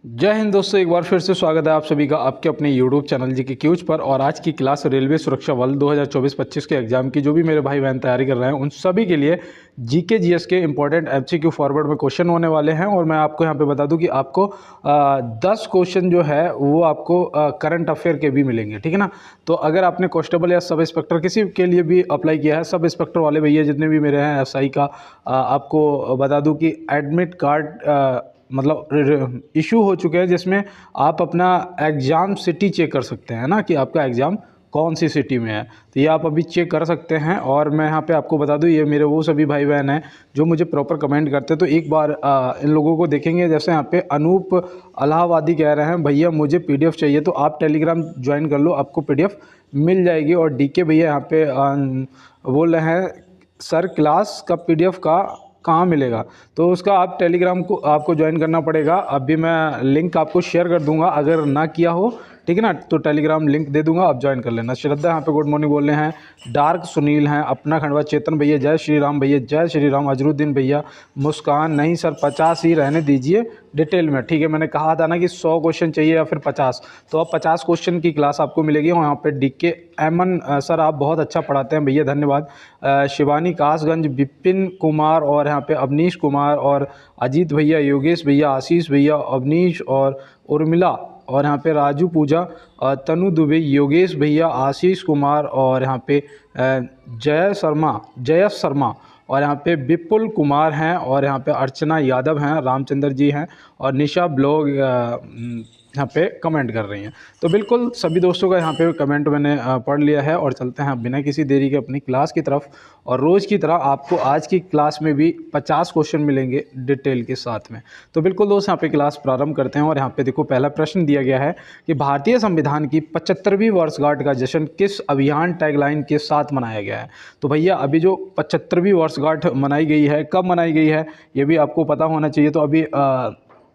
जय हिंद दोस्तों, एक बार फिर से स्वागत है आप सभी का आपके अपने यूट्यूब चैनल जी के क्यूज पर। और आज की क्लास रेलवे सुरक्षा बल 2024-25 के एग्जाम की जो भी मेरे भाई बहन तैयारी कर रहे हैं उन सभी के लिए जीके जीएस के इंपॉर्टेंट एमसीक्यू फॉरवर्ड में क्वेश्चन होने वाले हैं। और मैं आपको यहाँ पे बता दूं कि आपको 10 क्वेश्चन जो है वो आपको करंट अफेयर के भी मिलेंगे, ठीक है ना। तो अगर आपने कांस्टेबल या सब इंस्पेक्टर किसी के लिए भी अप्लाई किया है, सब इंस्पेक्टर वाले भैया जितने भी मेरे हैं एसआई का, आपको बता दूं कि एडमिट कार्ड मतलब इशू हो चुके हैं, जिसमें आप अपना एग्ज़ाम सिटी चेक कर सकते हैं ना, कि आपका एग्ज़ाम कौन सी सिटी में है। तो ये आप अभी चेक कर सकते हैं। और मैं यहाँ पे आपको बता दूँ, ये मेरे वो सभी भाई बहन हैं जो मुझे प्रॉपर कमेंट करते हैं। तो एक बार इन लोगों को देखेंगे। जैसे यहाँ पे अनूप इलाहाबादी कह रहे हैं, भैया मुझे पीडीएफ चाहिए, तो आप टेलीग्राम ज्वाइन कर लो, आपको पीडीएफ मिल जाएगी। और डीके भैया यहाँ पे बोल रहे हैं, सर क्लास का पीडीएफ का कहाँ मिलेगा। तो उसका आप टेलीग्राम को आपको ज्वाइन करना पड़ेगा। अभी मैं लिंक आपको शेयर कर दूंगा, अगर ना किया हो, ठीक है ना, तो टेलीग्राम लिंक दे दूंगा, आप ज्वाइन कर लेना। श्रद्धा यहाँ पे गुड मॉर्निंग बोल रहे हैं, डार्क सुनील हैं, अपना खंडवा चेतन भैया जय श्री राम भैया जय श्री राम, अजरुद्दीन भैया, मुस्कान नहीं सर 50 ही रहने दीजिए डिटेल में, ठीक है। मैंने कहा था ना कि 100 क्वेश्चन चाहिए या फिर 50, तो अब 50 क्वेश्चन की क्लास आपको मिलेगी। वहाँ पे डीके एमन सर आप बहुत अच्छा पढ़ाते हैं भैया, धन्यवाद। शिवानी कासगंज, विपिन कुमार, और यहाँ पे अवनीश कुमार, और अजीत भैया, योगेश भैया, आशीष भैया, अवनीश और उर्मिला, और यहाँ पे राजू पूजा, तनु दुबे, योगेश भैया, आशीष कुमार, और यहाँ पे जयस शर्मा, और यहाँ पे विपुल कुमार हैं, और यहाँ पे अर्चना यादव हैं, रामचंद्र जी हैं, और निशा ब्लॉग यहाँ पे कमेंट कर रही हैं। तो बिल्कुल सभी दोस्तों का यहाँ पे कमेंट मैंने पढ़ लिया है। और चलते हैं बिना किसी देरी के अपनी क्लास की तरफ। और रोज़ की तरह आपको आज की क्लास में भी 50 क्वेश्चन मिलेंगे डिटेल के साथ में। तो बिल्कुल दोस्त यहाँ पे क्लास प्रारंभ करते हैं। और यहाँ पे देखो पहला प्रश्न दिया गया है कि भारतीय संविधान की 75वीं वर्षगांठ का जश्न किस अभियान टैगलाइन के साथ मनाया गया है। तो भैया अभी जो 75वीं वर्षगांठ मनाई गई है, कब मनाई गई है ये भी आपको पता होना चाहिए। तो अभी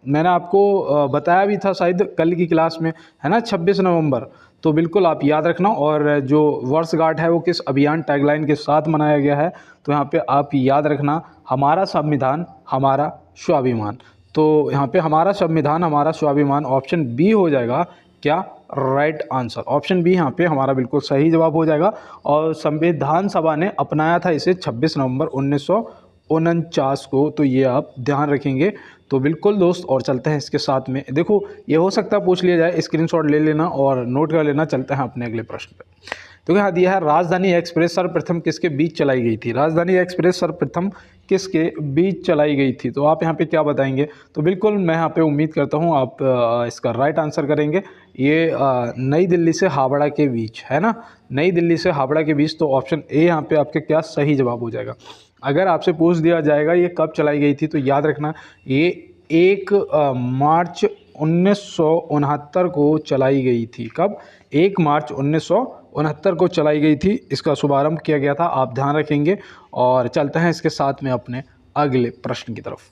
मैंने आपको बताया भी था शायद कल की क्लास में, है ना, 26 नवंबर। तो बिल्कुल आप याद रखना। और जो वर्षगांठ है वो किस अभियान टैगलाइन के साथ मनाया गया है, तो यहाँ पे आप याद रखना, हमारा संविधान हमारा स्वाभिमान। तो यहाँ पे हमारा संविधान हमारा स्वाभिमान, ऑप्शन बी हो जाएगा क्या, राइट आंसर। ऑप्शन बी यहाँ पे हमारा बिल्कुल सही जवाब हो जाएगा। और संविधान सभा ने अपनाया था इसे 26 नवंबर 1949 को, तो ये आप ध्यान रखेंगे। तो बिल्कुल दोस्त, और चलते हैं इसके साथ में। देखो ये हो सकता है पूछ लिया जाए, स्क्रीनशॉट ले लेना और नोट कर लेना। चलते हैं अपने अगले प्रश्न पे। तो यहाँ दिया है, राजधानी एक्सप्रेस सर्वप्रथम किसके बीच चलाई गई थी। राजधानी एक्सप्रेस सर्वप्रथम किसके बीच चलाई गई थी, तो आप यहाँ पे क्या बताएंगे। तो बिल्कुल मैं यहाँ पे उम्मीद करता हूँ आप इसका राइट आंसर करेंगे। ये नई दिल्ली से हावड़ा के बीच है ना, नई दिल्ली से हावड़ा के बीच। तो ऑप्शन ए यहाँ पे आपके क्या सही जवाब हो जाएगा। अगर आपसे पूछ दिया जाएगा ये कब चलाई गई थी, तो याद रखना ये 1 मार्च 1969 को चलाई गई थी। कब, 1 मार्च 1969 को चलाई गई थी, इसका शुभारंभ किया गया था, आप ध्यान रखेंगे। और चलते हैं इसके साथ में अपने अगले प्रश्न की तरफ।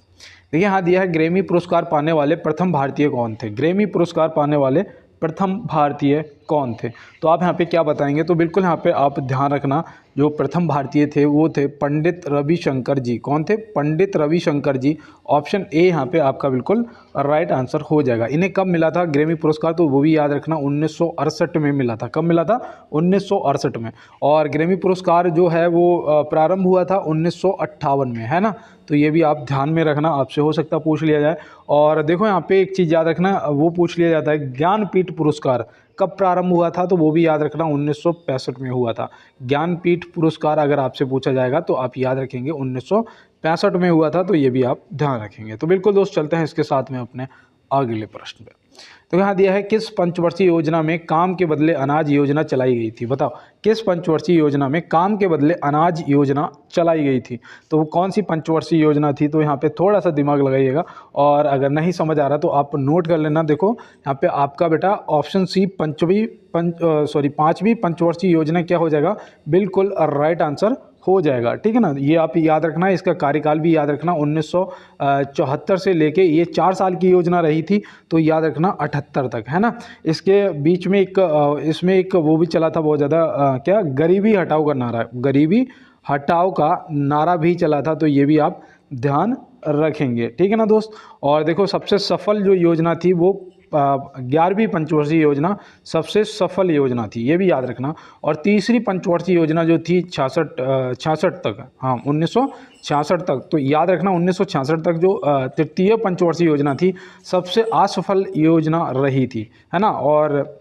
देखिए यहाँ दिया है, ग्रैमी पुरस्कार पाने वाले प्रथम भारतीय कौन थे। ग्रैमी पुरस्कार पाने वाले प्रथम भारतीय कौन थे, तो आप यहाँ पे क्या बताएंगे। तो बिल्कुल यहाँ पे आप ध्यान रखना, जो प्रथम भारतीय थे वो थे पंडित रविशंकर जी। कौन थे, पंडित रविशंकर जी। ऑप्शन ए यहाँ पे आपका बिल्कुल राइट आंसर हो जाएगा। इन्हें कब मिला था ग्रैमी पुरस्कार, तो वो भी याद रखना 1968 में मिला था। कब मिला था, 1968 में। और ग्रैमी पुरस्कार जो है वो प्रारंभ हुआ था 1958 में, है ना। तो ये भी आप ध्यान में रखना, आपसे हो सकता है पूछ लिया जाए। और देखो यहाँ पे एक चीज़ याद रखना, वो पूछ लिया जाता है ज्ञानपीठ पुरस्कार कब प्रारंभ हुआ था, तो वो भी याद रखना 1965 में हुआ था। ज्ञानपीठ पुरस्कार अगर आपसे पूछा जाएगा तो आप याद रखेंगे 1965 में हुआ था। तो ये भी आप ध्यान रखेंगे। तो बिल्कुल दोस्त, चलते हैं इसके साथ में अपने अगले प्रश्न पे। तो यहाँ दिया है, किस पंचवर्षीय योजना में काम के बदले अनाज योजना चलाई गई थी। बताओ किस पंचवर्षीय योजना में काम के बदले अनाज योजना चलाई गई थी, तो वो कौन सी पंचवर्षीय योजना थी। तो यहाँ पे थोड़ा सा दिमाग लगाइएगा, और अगर नहीं समझ आ रहा तो आप नोट कर लेना। देखो यहाँ पे आपका बेटा ऑप्शन सी पांचवी पंचवर्षीय योजना क्या हो जाएगा, बिल्कुल राइट आंसर हो जाएगा, ठीक है ना। ये आप याद रखना, इसका कार्यकाल भी याद रखना, 1974 से लेके ये 4 साल की योजना रही थी, तो याद रखना 78 तक, है ना। इसके बीच में इसमें एक वो भी चला था बहुत ज़्यादा, क्या, गरीबी हटाओ का नारा, गरीबी हटाओ का नारा भी चला था। तो ये भी आप ध्यान रखेंगे। ठीक है ना दोस्त। और देखो सबसे सफल जो योजना थी वो 11वीं पंचवर्षीय योजना सबसे सफल योजना थी, ये भी याद रखना। और तीसरी पंचवर्षीय योजना जो थी 66 तक, हाँ 1966 तक, तो याद रखना 1966 तक जो तृतीय पंचवर्षीय योजना थी सबसे असफल योजना रही थी, है ना। और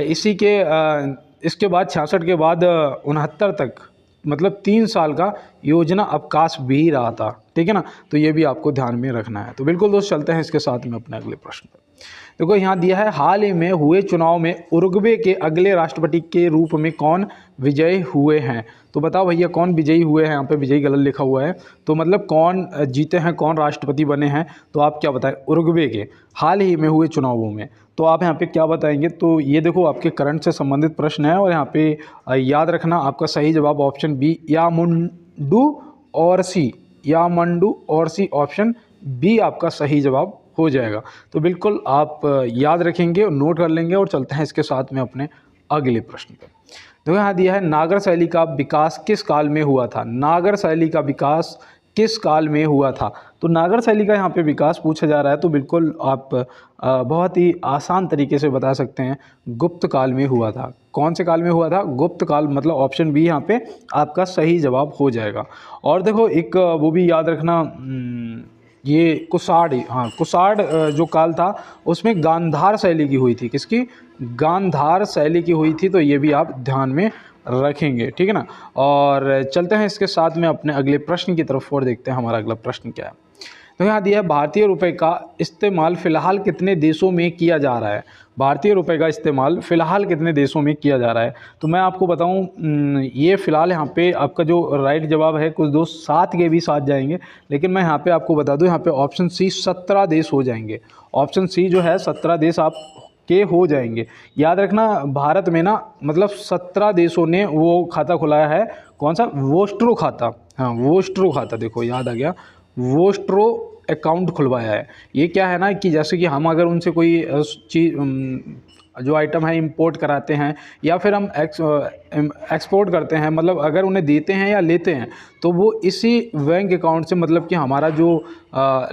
इसी के इसके बाद 66 के बाद 69 तक, मतलब 3 साल का योजना अवकाश भी रहा था। ठीक है ना, तो ये भी आपको ध्यान में रखना है। तो बिल्कुल दोस्त चलते हैं इसके साथ में अपने अगले प्रश्न पर। देखो यहाँ दिया है, हाल ही में हुए चुनाव में उरुग्वे के अगले राष्ट्रपति के रूप में कौन विजयी हुए हैं। तो बताओ भैया कौन विजयी हुए हैं। यहाँ पे विजयी गलत लिखा हुआ है, तो मतलब कौन जीते हैं, कौन राष्ट्रपति बने हैं। तो आप क्या बताएं, उरुग्वे के हाल ही में हुए चुनावों में, तो आप यहाँ पे क्या बताएंगे। तो ये देखो आपके करंट से संबंधित प्रश्न है, और यहाँ पे याद रखना आपका सही जवाब ऑप्शन बी यामुंडू ओरसी, यामुंडू ओरसी, ऑप्शन बी आपका सही जवाब हो जाएगा। तो बिल्कुल आप याद रखेंगे और नोट कर लेंगे। और चलते हैं इसके साथ में अपने अगले प्रश्न पर। तो यहाँ दिया है, नागर शैली का विकास किस काल में हुआ था। नागर शैली का विकास किस काल में हुआ था। तो नागर शैली का यहाँ पे विकास पूछा जा रहा है, तो बिल्कुल आप बहुत ही आसान तरीके से बता सकते हैं, गुप्त काल में हुआ था। कौन से काल में हुआ था, गुप्त काल, मतलब ऑप्शन बी यहाँ पे आपका सही जवाब हो जाएगा। और देखो एक वो भी याद रखना, ये कुषाण, हाँ कुषाण जो काल था उसमें गांधार शैली की हुई थी। किसकी, गांधार शैली की हुई थी। तो ये भी आप ध्यान में रखेंगे। ठीक है ना। और चलते हैं इसके साथ में अपने अगले प्रश्न की तरफ और देखते हैं हमारा अगला प्रश्न क्या है। तो यहाँ दिया है, भारतीय रुपए का इस्तेमाल फ़िलहाल कितने देशों में किया जा रहा है। भारतीय रुपए का इस्तेमाल फ़िलहाल कितने देशों में किया जा रहा है। तो मैं आपको बताऊं, ये फ़िलहाल यहाँ पे आपका जो राइट जवाब है, कुछ दोस्त 7 के भी साथ जाएंगे, लेकिन मैं यहाँ पे आपको बता दूं, यहाँ पे ऑप्शन सी 17 देश हो जाएंगे। ऑप्शन सी जो है 17 देश आप के हो जाएंगे। याद रखना भारत में ना, मतलब 17 देशों ने वो खाता खुलाया है। कौन सा, वोस्ट्रो खाता, हाँ वोस्ट्रो खाता, देखो याद आ गया, वोस्ट्रो अकाउंट खुलवाया है। ये क्या है ना कि जैसे कि हम अगर उनसे कोई चीज़ जो आइटम है इंपोर्ट कराते हैं, या फिर हम एक्सपोर्ट करते हैं, मतलब अगर उन्हें देते हैं या लेते हैं, तो वो इसी बैंक अकाउंट से, मतलब कि हमारा जो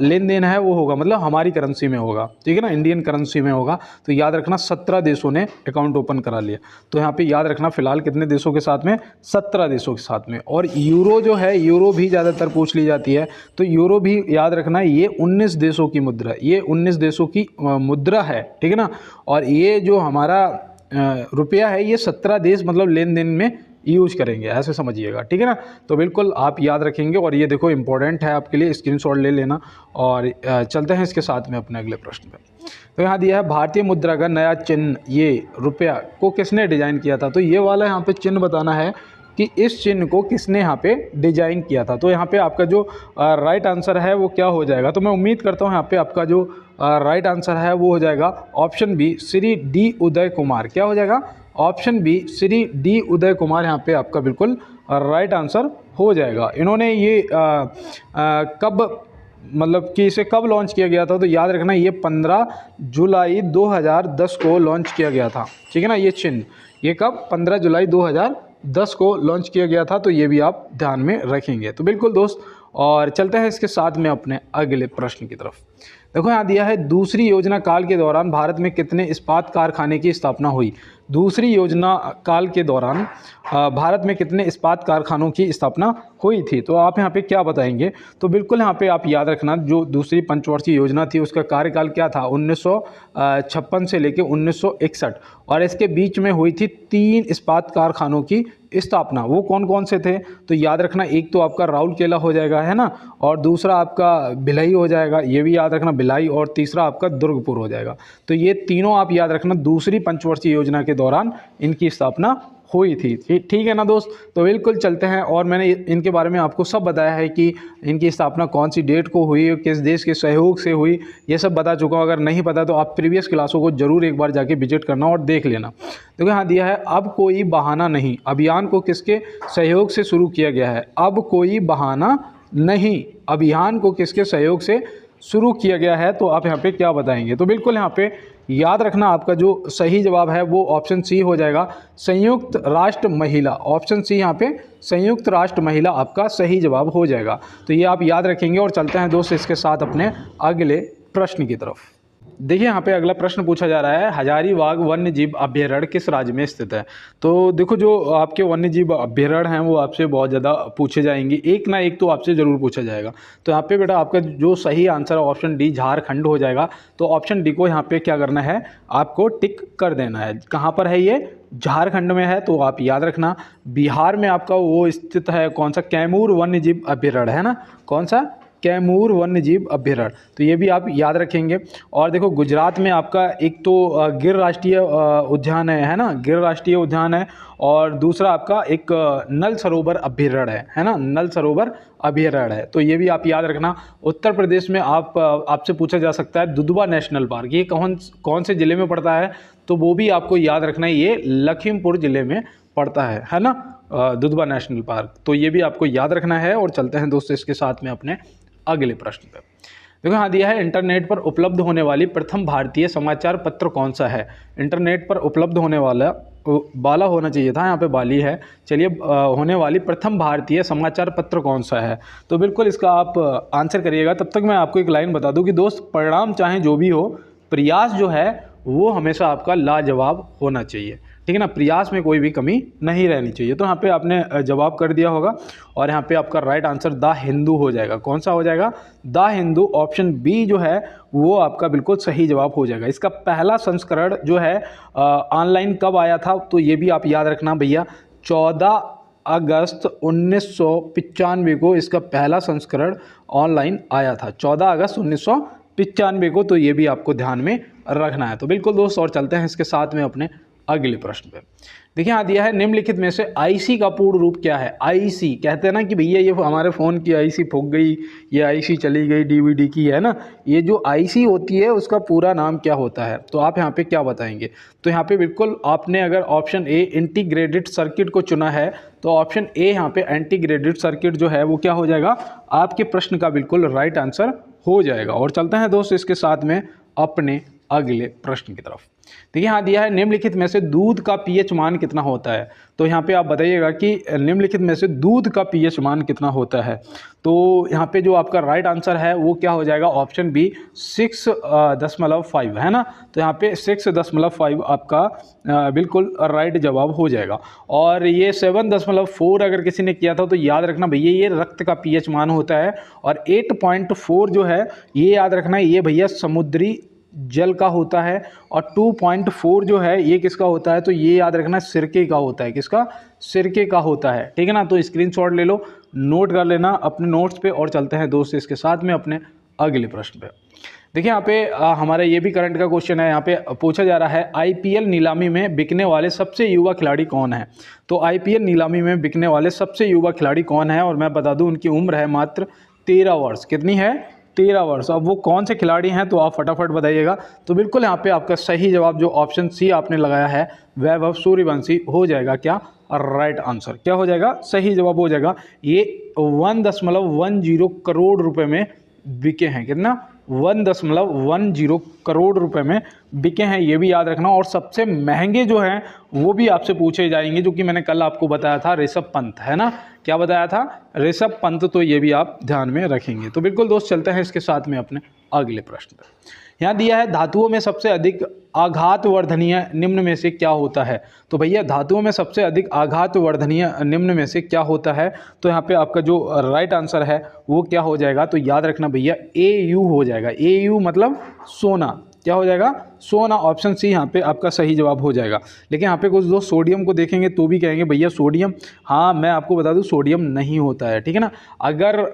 लेन देन है वो होगा, मतलब हमारी करेंसी में होगा। ठीक है ना, इंडियन करेंसी में होगा। तो याद रखना 17 देशों ने अकाउंट ओपन करा लिया। तो यहाँ पे याद रखना फ़िलहाल कितने देशों के साथ में, 17 देशों के साथ में। और यूरो जो है, यूरो भी ज़्यादातर पूछ ली जाती है, तो यूरो भी याद रखना ये 19 देशों की मुद्रा, ये 19 देशों की मुद्रा है। ठीक है ना। और ये जो हमारा रुपया है, ये 17 देश मतलब लेन देन में यूज करेंगे, ऐसे समझिएगा। ठीक है ना। तो बिल्कुल आप याद रखेंगे, और ये देखो इंपॉर्टेंट है आपके लिए, स्क्रीनशॉट ले लेना। और चलते हैं इसके साथ में अपने अगले प्रश्न पर। तो यहाँ दिया है, भारतीय मुद्रा का नया चिन्ह, ये रुपया को किसने डिजाइन किया था। तो ये वाला यहाँ पे चिन्ह बताना है कि इस चिन्ह को किसने यहाँ पे डिजाइन किया था। तो यहाँ पे आपका जो राइट आंसर है वो क्या हो जाएगा। तो मैं उम्मीद करता हूँ यहाँ पे आपका जो राइट आंसर है वो हो जाएगा option B, Shri D Uday Kumar. क्या हो जाएगा, option B, Shri D Uday Kumar यहाँ पे आपका बिल्कुल राइट आंसर हो जाएगा। इन्होंने ये कब, मतलब कि इसे कब लॉन्च किया गया था। तो याद रखना ये 15 जुलाई 2010 को लॉन्च किया गया था। ठीक है ना, ये चिन्ह, ये कब, 15 जुलाई 2010 को लॉन्च किया गया था। तो ये भी आप ध्यान में रखेंगे। तो बिल्कुल दोस्त, और चलते हैं इसके साथ में अपने अगले प्रश्न की तरफ। देखो यहाँ दिया है, दूसरी योजना काल के दौरान भारत में कितने इस्पात कारखाने की स्थापना हुई। दूसरी योजना काल के दौरान भारत में कितने इस्पात कारखानों की स्थापना हुई थी। तो आप यहाँ पे क्या बताएंगे। तो बिल्कुल यहाँ पे आप याद रखना, जो दूसरी पंचवर्षीय योजना थी उसका कार्यकाल क्या था, 1956 से लेकर 1961, और इसके बीच में हुई थी 3 इस्पात कारखानों की स्थापना। वो कौन कौन से थे। तो याद रखना, एक तो आपका राउरकेला हो जाएगा, है ना, और दूसरा आपका भिलाई हो जाएगा, ये भी याद रखना भिलाई, और तीसरा आपका दुर्गपुर हो जाएगा। तो ये तीनों आप याद रखना दूसरी पंचवर्षीय योजना के दौरान इनकी स्थापना हुई थी। ठीक है ना दोस्त। तो बिल्कुल चलते हैं, और मैंने इनके बारे में आपको सब बताया है कि इनकी स्थापना कौन सी डेट को हुई, किस देश के सहयोग से हुई, ये सब बता चुका हूँ। अगर नहीं पता तो आप प्रीवियस क्लासों को जरूर एक बार जाके विजिट करना और देख लेना। देखो यहाँ दिया है, अब कोई बहाना नहीं अभियान को किसके सहयोग से शुरू किया गया है। अब कोई बहाना नहीं अभियान को किसके सहयोग से शुरू किया गया है, तो आप यहाँ पे क्या बताएंगे। तो बिल्कुल यहाँ पे याद रखना, आपका जो सही जवाब है वो ऑप्शन सी हो जाएगा, संयुक्त राष्ट्र महिला। ऑप्शन सी यहाँ पे संयुक्त राष्ट्र महिला आपका सही जवाब हो जाएगा। तो ये आप याद रखेंगे। और चलते हैं दोस्त इसके साथ अपने अगले प्रश्न की तरफ। देखिए यहाँ पे अगला प्रश्न पूछा जा रहा है, हजारीबाग वन्य जीव अभ्यारण्य किस राज्य में स्थित है। तो देखो, जो आपके वन्य जीव अभ्यारण्य हैं वो आपसे बहुत ज़्यादा पूछे जाएंगे, एक ना एक तो आपसे ज़रूर पूछा जाएगा। तो यहाँ पे बेटा आपका जो सही आंसर है ऑप्शन डी झारखंड हो जाएगा। तो ऑप्शन डी को यहाँ पे क्या करना है, आपको टिक कर देना है। कहाँ पर है ये, झारखंड में है। तो आप याद रखना, बिहार में आपका वो स्थित है कौन सा, कैमूर वन्य जीव अभ्यारण्य है ना, कौन सा, कैमूर वन्य जीव अभ्यारण्य। तो ये भी आप याद रखेंगे। और देखो, गुजरात में आपका एक तो गिर राष्ट्रीय उद्यान है ना, गिर राष्ट्रीय उद्यान है। और दूसरा आपका एक नल सरोवर अभ्यारण्य है ना, नल सरोवर अभ्यारण्य है। तो ये भी आप याद रखना। उत्तर प्रदेश में आपसे पूछा जा सकता है दुधवा नेशनल पार्क, ये कौन से ज़िले में पड़ता है। तो वो भी आपको याद रखना है, ये लखीमपुर ज़िले में पड़ता है ना, दुधवा नेशनल पार्क। तो ये भी आपको याद रखना है। और चलते हैं दोस्तों इसके साथ में अपने अगले प्रश्न पे। देखो यहाँ दिया है, इंटरनेट पर उपलब्ध होने वाली प्रथम भारतीय समाचार पत्र कौन सा है। इंटरनेट पर उपलब्ध होने वाला होना चाहिए था, यहाँ पे बाली है। चलिए, होने वाली प्रथम भारतीय समाचार पत्र कौन सा है। तो बिल्कुल इसका आप आंसर करिएगा। तब तक मैं आपको एक लाइन बता दूं कि दोस्त, परिणाम चाहे जो भी हो, प्रयास जो है वो हमेशा आपका लाजवाब होना चाहिए, ठीक है ना। प्रयास में कोई भी कमी नहीं रहनी चाहिए। तो यहाँ पे आपने जवाब कर दिया होगा। और यहाँ पे आपका राइट आंसर द हिंदू हो जाएगा। कौन सा हो जाएगा, द हिंदू। ऑप्शन बी जो है वो आपका बिल्कुल सही जवाब हो जाएगा। इसका पहला संस्करण जो है ऑनलाइन कब आया था, तो ये भी आप याद रखना भैया, 14 अगस्त 1995 को इसका पहला संस्करण ऑनलाइन आया था, 14 अगस्त 1995 को। तो ये भी आपको ध्यान में रखना है। तो बिल्कुल दोस्त, और चलते हैं इसके साथ में अपने अगले प्रश्न पे। देखिए यहाँ दिया है, निम्नलिखित में से आईसी का पूर्ण रूप क्या है। आईसी कहते हैं ना कि भैया ये हमारे फ़ोन की आईसी फूक गई, ये आईसी चली गई, डीवीडी की है ना। ये जो आईसी होती है उसका पूरा नाम क्या होता है। तो आप यहाँ पे क्या बताएंगे। तो यहाँ पे बिल्कुल आपने अगर ऑप्शन ए इंटीग्रेटेड सर्किट को चुना है, तो ऑप्शन ए यहाँ पे इंटीग्रेटेड सर्किट जो है वो क्या हो जाएगा, आपके प्रश्न का बिल्कुल राइट आंसर हो जाएगा। और चलते हैं दोस्त इसके साथ में अपने अगले प्रश्न की तरफ। देखिए यहाँ दिया है, निम्नलिखित में से दूध का पीएच मान कितना होता है। तो यहाँ पे आप बताइएगा कि निम्नलिखित में से दूध का पीएच मान कितना होता है। तो यहाँ पे जो आपका राइट आंसर है वो क्या हो जाएगा, ऑप्शन बी 6.5 है ना। तो यहाँ पे 6.5 आपका बिल्कुल राइट जवाब हो जाएगा। और ये 7.4 अगर किसी ने किया था तो याद रखना भैया ये रक्त का पीएच मान होता है। और 8.4 जो है ये याद रखना ये भैया समुद्री जल का होता है। और 2.4 जो है ये किसका होता है, तो ये याद रखना सिरके का होता है। किसका, सिरके का होता है, ठीक है ना। तो स्क्रीनशॉट ले लो, नोट कर लेना अपने नोट्स पे। और चलते हैं दोस्त इसके साथ में अपने अगले प्रश्न पे। देखिए यहाँ पे हमारा ये भी करंट का क्वेश्चन है। यहाँ पे पूछा जा रहा है, आईपीएल नीलामी में बिकने वाले सबसे युवा खिलाड़ी कौन है। तो आईपीएल नीलामी में बिकने वाले सबसे युवा खिलाड़ी कौन है। और मैं बता दूं उनकी उम्र है मात्र 13 वर्ष। कितनी है, 13 वर्ष। अब वो कौन से खिलाड़ी हैं तो आप फटाफट बताइएगा। तो बिल्कुल यहाँ पे आपका सही जवाब जो ऑप्शन सी आपने लगाया है, वैभव सूर्यवंशी हो जाएगा क्या, राइट आंसर। क्या हो जाएगा, सही जवाब हो जाएगा। ये 1.10 करोड़ रुपए में बिके हैं। कितना, 1.10 करोड़ रुपए में बिके हैं, ये भी याद रखना। और सबसे महंगे जो हैं वो भी आपसे पूछे जाएंगे, जो कि मैंने कल आपको बताया था, ऋषभ पंत है ना। क्या बताया था, ऋषभ पंत। तो ये भी आप ध्यान में रखेंगे। तो बिल्कुल दोस्त, चलते हैं इसके साथ में अपने अगले प्रश्न पर। यहाँ दिया है, धातुओं में सबसे अधिक आघात वर्धनीय निम्न में से क्या होता है। तो भैया धातुओं में सबसे अधिक आघात वर्धनीय निम्न में से क्या होता है। तो यहाँ पे आपका जो राइट आंसर है वो क्या हो जाएगा, तो याद रखना भैया AU हो जाएगा। AU मतलब सोना। क्या हो जाएगा, सोना। ऑप्शन सी यहाँ पे आपका सही जवाब हो जाएगा। लेकिन यहाँ पे कुछ दोस्त सोडियम को देखेंगे तो भी कहेंगे भैया सोडियम, हाँ मैं आपको बता दूँ सोडियम नहीं होता है, ठीक है ना। अगर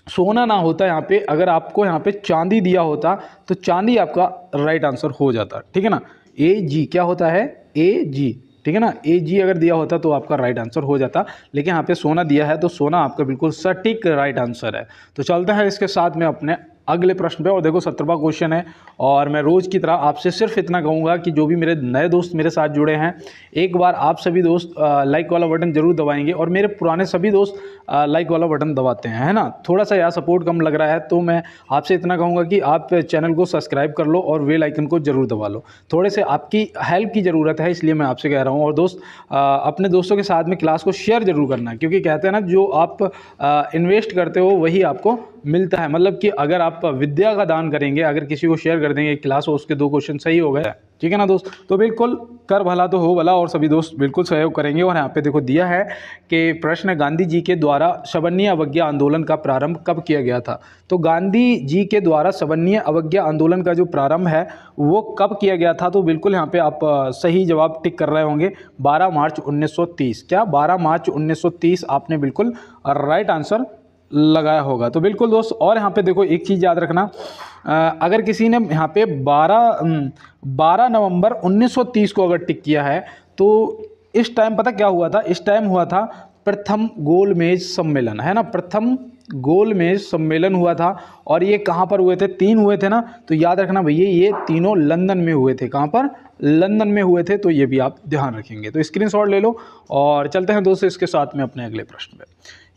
सोना ना होता यहाँ पे, अगर आपको यहाँ पे चांदी दिया होता तो चांदी आपका राइट आंसर हो जाता, ठीक है ना। AG क्या होता है, AG, ठीक है ना। AG अगर दिया होता तो आपका राइट आंसर हो जाता। लेकिन यहाँ पे सोना दिया है तो सोना आपका बिल्कुल सटीक राइट आंसर है। तो चलता है इसके साथ में अपने अगले प्रश्न पे। और देखो 17वां क्वेश्चन है, और मैं रोज़ की तरह आपसे सिर्फ इतना कहूँगा कि जो भी मेरे नए दोस्त मेरे साथ जुड़े हैं, एक बार आप सभी दोस्त लाइक वाला बटन जरूर दबाएंगे, और मेरे पुराने सभी दोस्त लाइक वाला बटन दबाते हैं, है ना। थोड़ा सा यार सपोर्ट कम लग रहा है, तो मैं आपसे इतना कहूँगा कि आप चैनल को सब्सक्राइब कर लो और बेल आइकन को जरूर दबा लो। थोड़े से आपकी हेल्प की ज़रूरत है, इसलिए मैं आपसे कह रहा हूँ। और दोस्त अपने दोस्तों के साथ में क्लास को शेयर जरूर करना, क्योंकि कहते हैं ना, जो आप इन्वेस्ट करते हो वही आपको मिलता है। मतलब कि अगर आप विद्या का दान करेंगे, अगर किसी को शेयर कर देंगे क्लास हो, उसके 2 क्वेश्चन सही हो गए, ठीक है ना दोस्त। तो बिल्कुल कर भला तो हो भला, और सभी दोस्त बिल्कुल सहयोग करेंगे। और यहाँ पे देखो दिया है कि प्रश्न, गांधी जी के द्वारा सवर्णीय अवज्ञा आंदोलन का प्रारंभ कब किया गया था। तो गांधी जी के द्वारा सवर्णीय अवज्ञा आंदोलन का जो प्रारंभ है वो कब किया गया था। तो बिल्कुल यहाँ पे आप सही जवाब टिक कर रहे होंगे, 12 मार्च 1930। क्या 12 मार्च 1930 आपने बिल्कुल राइट आंसर लगाया होगा। तो बिल्कुल दोस्त, और यहाँ पे देखो एक चीज़ याद रखना, अगर किसी ने यहाँ पे 12 नवंबर 1930 को अगर टिक किया है, तो इस टाइम पता क्या हुआ था। इस टाइम हुआ था प्रथम गोलमेज सम्मेलन, है ना। प्रथम गोलमेज सम्मेलन हुआ था, और ये कहाँ पर हुए थे, 3 हुए थे ना। तो याद रखना भैया, ये तीनों लंदन में हुए थे। कहाँ पर, लंदन में हुए थे। तो ये भी आप ध्यान रखेंगे। तो स्क्रीनशॉट ले लो, और चलते हैं दोस्तों इसके साथ में अपने अगले प्रश्न पे।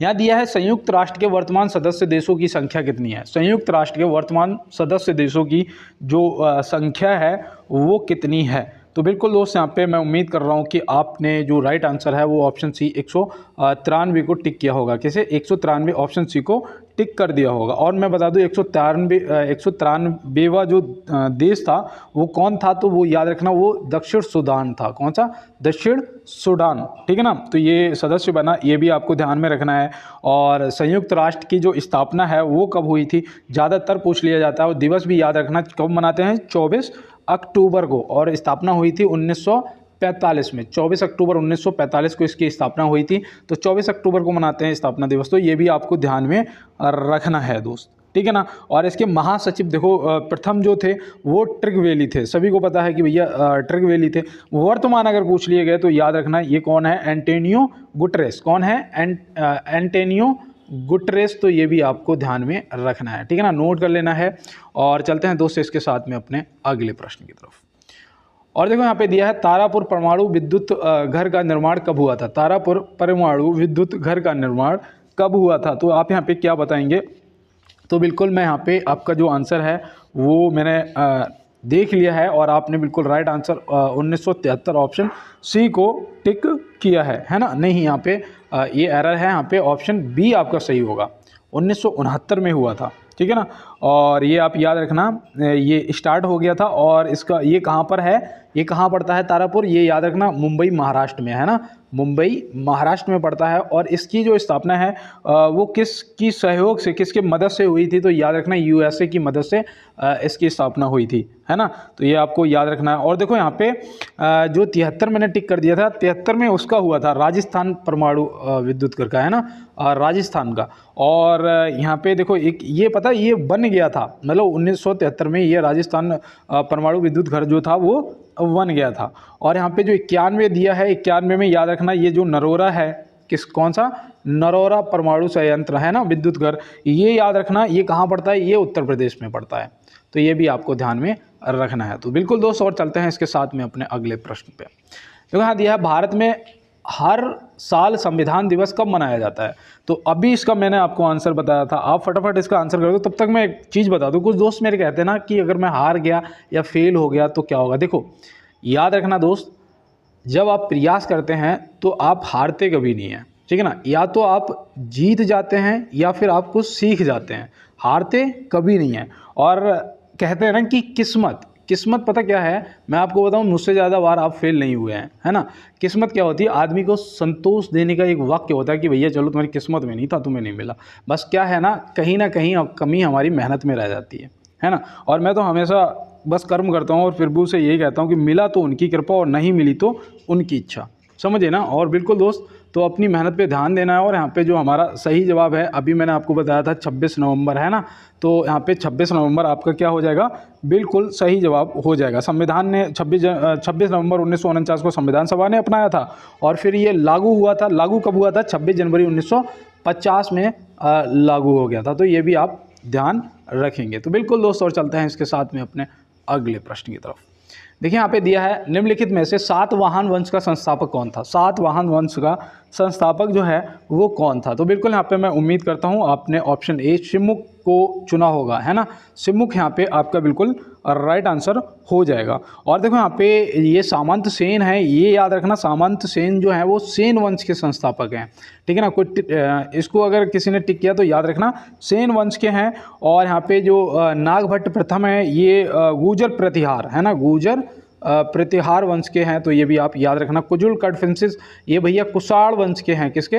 यहाँ दिया है संयुक्त राष्ट्र के वर्तमान सदस्य देशों की संख्या कितनी है। संयुक्त राष्ट्र के वर्तमान सदस्य देशों की जो संख्या है वो कितनी है। तो बिल्कुल दोस्त, यहाँ पे मैं उम्मीद कर रहा हूँ कि आपने जो राइट आंसर है वो ऑप्शन सी 193 को टिक किया होगा। किसे, 193 ऑप्शन सी को टिक कर दिया होगा। और मैं बता दूं 193वां जो देश था वो कौन था। तो वो याद रखना, वो दक्षिण सूडान था। कौन सा, दक्षिण सूडान, ठीक है ना। तो ये सदस्य बना, ये भी आपको ध्यान में रखना है। और संयुक्त राष्ट्र की जो स्थापना है वो कब हुई थी, ज़्यादातर पूछ लिया जाता है। और दिवस भी याद रखना, कब मनाते हैं, 24 अक्टूबर को। और स्थापना हुई थी 1945 में, 24 अक्टूबर 1945 को इसकी स्थापना हुई थी। तो 24 अक्टूबर को मनाते हैं स्थापना दिवस। तो ये भी आपको ध्यान में रखना है दोस्त, ठीक है ना। और इसके महासचिव देखो, प्रथम जो थे वो ट्रिगवेली थे। सभी को पता है कि भैया ट्रिगवेली थे। वर्तमान अगर पूछ लिए गए तो याद रखना ये कौन है, एंटोनियो गुटरेस। कौन है, एंटोनियो गुटरेस। तो ये भी आपको ध्यान में रखना है, ठीक है ना, नोट कर लेना है। और चलते हैं दोस्त इसके साथ में अपने अगले प्रश्न की तरफ। और देखो यहाँ पे दिया है तारापुर परमाणु विद्युत घर का निर्माण कब हुआ था। तारापुर परमाणु विद्युत घर का निर्माण कब हुआ था। तो आप यहाँ पे क्या बताएंगे। तो बिल्कुल मैं यहाँ पे आपका जो आंसर है वो मैंने देख लिया है, और आपने बिल्कुल राइट आंसर 1973 ऑप्शन सी को टिक किया है ना। नहीं, यहाँ पे ये एरर है, यहाँ पे ऑप्शन बी आपका सही होगा। 1969 में हुआ था, ठीक है ना। और ये आप याद रखना, ये स्टार्ट हो गया था। और इसका ये कहाँ पर है, ये कहाँ पड़ता है तारापुर, ये याद रखना मुंबई महाराष्ट्र में, है ना। मुंबई महाराष्ट्र में पड़ता है। और इसकी जो स्थापना है वो किसकी सहयोग से, किसके मदद से हुई थी। तो याद रखना यूएसए की मदद से इसकी स्थापना हुई थी, है ना। तो ये आपको याद रखना है। और देखो यहाँ पे जो 73 मैंने टिक कर दिया था, 73 में उसका हुआ था राजस्थान परमाणु विद्युत घर का, है ना, राजस्थान का। और यहाँ पे देखो एक ये पता, ये बन गया था, मतलब 1973 में ये राजस्थान परमाणु विद्युत घर जो था वो बन गया था। और यहाँ पे जो 91 दिया है, 91 में याद रखना ये जो नरोरा है, कौन सा, नरोरा परमाणु संयंत्र, है ना, विद्युत घर, ये याद रखना ये कहाँ पड़ता है, ये उत्तर प्रदेश में पड़ता है। तो ये भी आपको ध्यान में रखना है। तो बिल्कुल दोस्त, और चलते हैं इसके साथ में अपने अगले प्रश्न पे। तो यहाँ दिया है भारत में हर साल संविधान दिवस कब मनाया जाता है। तो अभी इसका मैंने आपको आंसर बताया था, आप फटाफट इसका आंसर कर दो। तब तक मैं एक चीज़ बता दूं, कुछ दोस्त मेरे कहते हैं ना कि अगर मैं हार गया या फेल हो गया तो क्या होगा। देखो याद रखना दोस्त, जब आप प्रयास करते हैं तो आप हारते कभी नहीं हैं, ठीक है ना। या तो आप जीत जाते हैं या फिर आप कुछ सीख जाते हैं, हारते कभी नहीं हैं। और कहते हैं ना कि किस्मत पता क्या है, मैं आपको बताऊं, मुझसे ज़्यादा बार आप फेल नहीं हुए हैं, है ना। किस्मत क्या होती है, आदमी को संतोष देने का एक वाक्य होता है कि भैया चलो तुम्हारी किस्मत में नहीं था, तुम्हें नहीं मिला। बस क्या है ना कहीं कमी हमारी मेहनत में रह जाती है ना। और मैं तो हमेशा बस कर्म करता हूँ और फिर भी उसे यही कहता हूँ कि मिला तो उनकी कृपा और नहीं मिली तो उनकी इच्छा, समझे ना। और बिल्कुल दोस्त, तो अपनी मेहनत पे ध्यान देना है। और यहाँ पे जो हमारा सही जवाब है, अभी मैंने आपको बताया था 26 नवंबर, है ना। तो यहाँ पे 26 नवंबर आपका क्या हो जाएगा, बिल्कुल सही जवाब हो जाएगा। संविधान ने 26 नवंबर 1949 को संविधान सभा ने अपनाया था, और फिर ये लागू हुआ था। लागू कब हुआ था, 26 जनवरी 1950 में लागू हो गया था। तो ये भी आप ध्यान रखेंगे। तो बिल्कुल दोस्तों, और चलते हैं इसके साथ में अपने अगले प्रश्न की तरफ। देखिए यहाँ पे दिया है, निम्नलिखित में से सातवाहन वंश का संस्थापक कौन था? सातवाहन वंश का संस्थापक जो है वो कौन था? तो बिल्कुल यहाँ पे मैं उम्मीद करता हूँ आपने ऑप्शन ए शिमुख को चुना होगा, है ना। शिमुख यहाँ पे आपका बिल्कुल राइट आंसर हो जाएगा। और देखो यहाँ पे ये सामंत सेन है, ये याद रखना, सामंत सेन जो है वो सेन वंश के संस्थापक हैं, ठीक है ना। कोई इसको अगर किसी ने टिक किया तो याद रखना सेन वंश के हैं। और यहाँ पे जो नागभट्ट प्रथम है ये गुर्जर प्रतिहार, है ना, गुर्जर प्रतिहार वंश के हैं, तो ये भी आप याद रखना। कुजुल कड़फिंसिस ये भैया कुषाण वंश के हैं, किसके?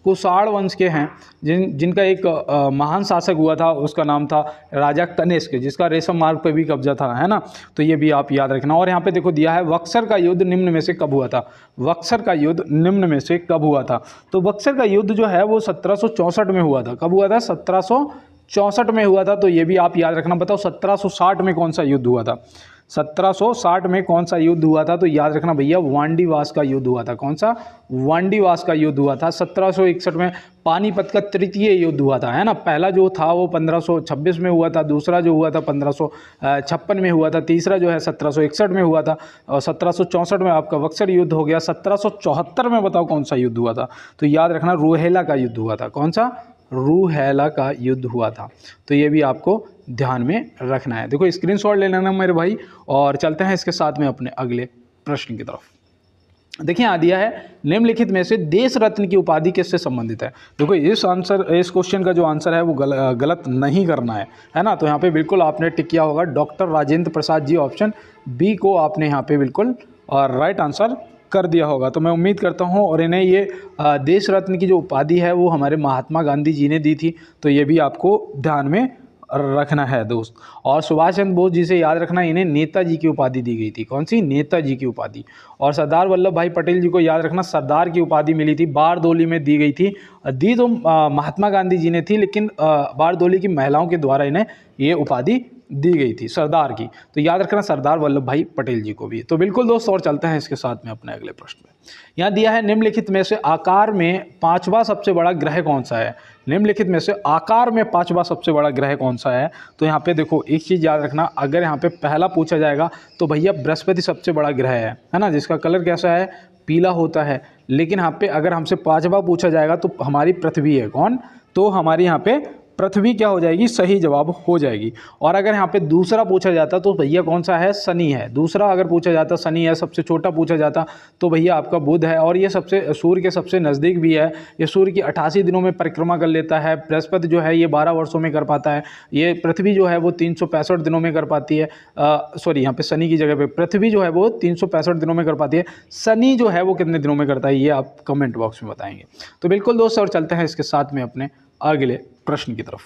कुषाण वंश के हैं, जिनका एक महान शासक हुआ था, उसका नाम था राजा कनिष्क, जिसका रेशम मार्ग पर भी कब्जा था, है ना। तो ये भी आप याद रखना। और यहाँ पे देखो दिया है, बक्सर का युद्ध निम्न में से कब हुआ था? बक्सर का युद्ध निम्न में से कब हुआ था? तो बक्सर का युद्ध जो है वो 1764 में हुआ था। कब हुआ था? 1764 में हुआ था। तो ये भी आप याद रखना। बताओ 1760 में कौन सा युद्ध हुआ था? 1760 में कौन सा युद्ध हुआ था? तो याद रखना भैया वांडीवास का युद्ध हुआ था। कौन सा? वांडीवास का युद्ध हुआ था। 1761 में पानीपत का तृतीय युद्ध हुआ था, है ना। पहला जो था वो 1526 में हुआ था, दूसरा जो हुआ था 1556 में हुआ था, तीसरा जो है 1761 में हुआ था, और 1764 में आपका बक्सर युद्ध हो गया। 1774 में बताओ कौन सा युद्ध हुआ था? तो याद रखना रूहेला का युद्ध हुआ था। कौन सा? रूहेला का युद्ध हुआ था। तो ये भी आपको ध्यान में रखना है। देखो स्क्रीनशॉट ले लेना मेरे भाई, और चलते हैं इसके साथ में अपने अगले प्रश्न की तरफ। देखिए यहाँ दिया है, निम्नलिखित में से देश रत्न की उपाधि किससे संबंधित है? देखो इस क्वेश्चन का जो आंसर है वो गलत नहीं करना है ना। तो यहाँ पे बिल्कुल आपने टिक किया होगा doctor Rajendra Prasad ji, option B को आपने यहाँ पे बिल्कुल और राइट आंसर कर दिया होगा। तो मैं उम्मीद करता हूँ, और इन्हें ये देश रत्न की जो उपाधि है वो हमारे महात्मा गांधी जी ने दी थी। तो ये भी आपको ध्यान में रखना है दोस्त। और सुभाष चंद्र बोस जी से याद रखना, इन्हें नेताजी की उपाधि दी गई थी। कौन सी? नेताजी की उपाधि। और सरदार वल्लभ भाई पटेल जी को याद रखना, सरदार की उपाधि मिली थी, बारदोली में दी गई थी। दी तो महात्मा गांधी जी ने थी, लेकिन बारदोली की महिलाओं के द्वारा इन्हें ये उपाधि दी गई थी सरदार की। तो याद रखना सरदार वल्लभ भाई पटेल जी को भी। तो बिल्कुल दोस्त, और चलते हैं इसके साथ में अपने अगले प्रश्न में। यहाँ दिया है, निम्नलिखित में से आकार में पांचवा सबसे बड़ा ग्रह कौन सा है? निम्नलिखित में से आकार में पांचवा सबसे बड़ा ग्रह कौन सा है? तो यहाँ पे देखो एक चीज़ याद रखना, अगर यहाँ पे पहला पूछा जाएगा तो भैया बृहस्पति सबसे बड़ा ग्रह है ना, जिसका कलर कैसा है? पीला होता है। लेकिन यहाँ पे अगर हमसे पांचवा पूछा जाएगा तो हमारी पृथ्वी है। कौन? तो हमारी यहाँ पे पृथ्वी क्या हो जाएगी? सही जवाब हो जाएगी। और अगर यहाँ पे दूसरा पूछा जाता तो भैया कौन सा है? शनि है। दूसरा अगर पूछा जाता शनि है। सबसे छोटा पूछा जाता तो भैया आपका बुध है, और ये सूर्य के सबसे नज़दीक भी है। ये सूर्य की 88 दिनों में परिक्रमा कर लेता है। बृहस्पति जो है ये 12 वर्षों में कर पाता है। ये पृथ्वी जो है वो 365 दिनों में कर पाती है। सॉरी, यहाँ पे शनि की जगह पे पृथ्वी जो है वो 365 दिनों में कर पाती है। शनि जो है वो कितने दिनों में करता है, ये आप कमेंट बॉक्स में बताएंगे। तो बिल्कुल दोस्तों, और चलते हैं इसके साथ में अपने अगले प्रश्न की तरफ।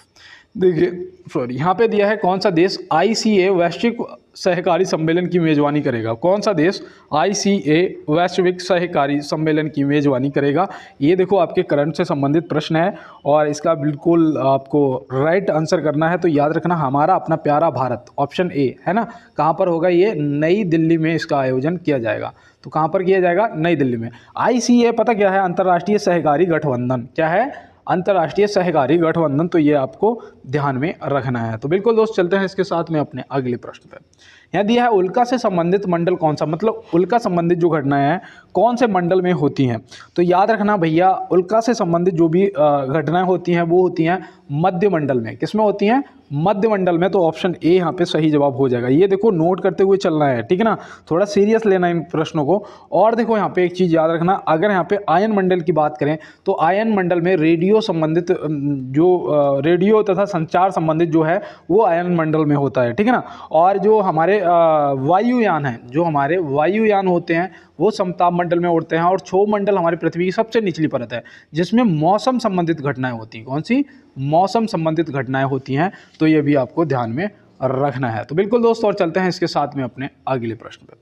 देखिए सॉरी, यहाँ पे दिया है, कौन सा देश ICA वैश्विक सहकारी सम्मेलन की मेजबानी करेगा? कौन सा देश ICA वैश्विक सहकारी सम्मेलन की मेजबानी करेगा? ये देखो आपके करंट से संबंधित प्रश्न है, और इसका बिल्कुल आपको राइट आंसर करना है। तो याद रखना हमारा अपना प्यारा भारत, ऑप्शन ए, है ना। कहाँ पर होगा ये? नई दिल्ली में इसका आयोजन किया जाएगा। तो कहाँ पर किया जाएगा? नई दिल्ली में। ICA पता क्या है? अंतर्राष्ट्रीय सहकारी गठबंधन। क्या है? अंतर्राष्ट्रीय सहकारी गठबंधन। तो ये आपको ध्यान में रखना है। तो बिल्कुल दोस्त, चलते हैं इसके साथ में अपने अगले प्रश्न पर। यहाँ दिया है, उल्का से संबंधित मंडल कौन सा? मतलब उल्का संबंधित जो घटनाएं हैं कौन से मंडल में होती हैं? तो याद रखना भैया, उल्का से संबंधित जो भी घटनाएं होती हैं वो होती हैं मध्य मंडल में। किसमें होती हैं? मध्य मंडल में। तो ऑप्शन ए यहाँ पे सही जवाब हो जाएगा। ये देखो नोट करते हुए चलना है, ठीक है ना, थोड़ा सीरियस लेना इन प्रश्नों को। और देखो यहाँ पे एक चीज़ याद रखना, अगर यहाँ पे आयन मंडल की बात करें तो आयन मंडल में रेडियो संबंधित जो रेडियो तथा संचार संबंधित जो है वो आयन मंडल में होता है, ठीक है ना। और जो हमारे वायुयान हैं, जो हमारे वायुयान होते हैं वो समताप मंडल में उड़ते हैं। और क्षोभ मंडल हमारी पृथ्वी की सबसे निचली परत है, जिसमें मौसम संबंधित घटनाएं होती हैं। कौन सी? मौसम संबंधित घटनाएं होती हैं। तो ये भी आपको ध्यान में रखना है। तो बिल्कुल दोस्तों, और चलते हैं इसके साथ में अपने अगले प्रश्न पर।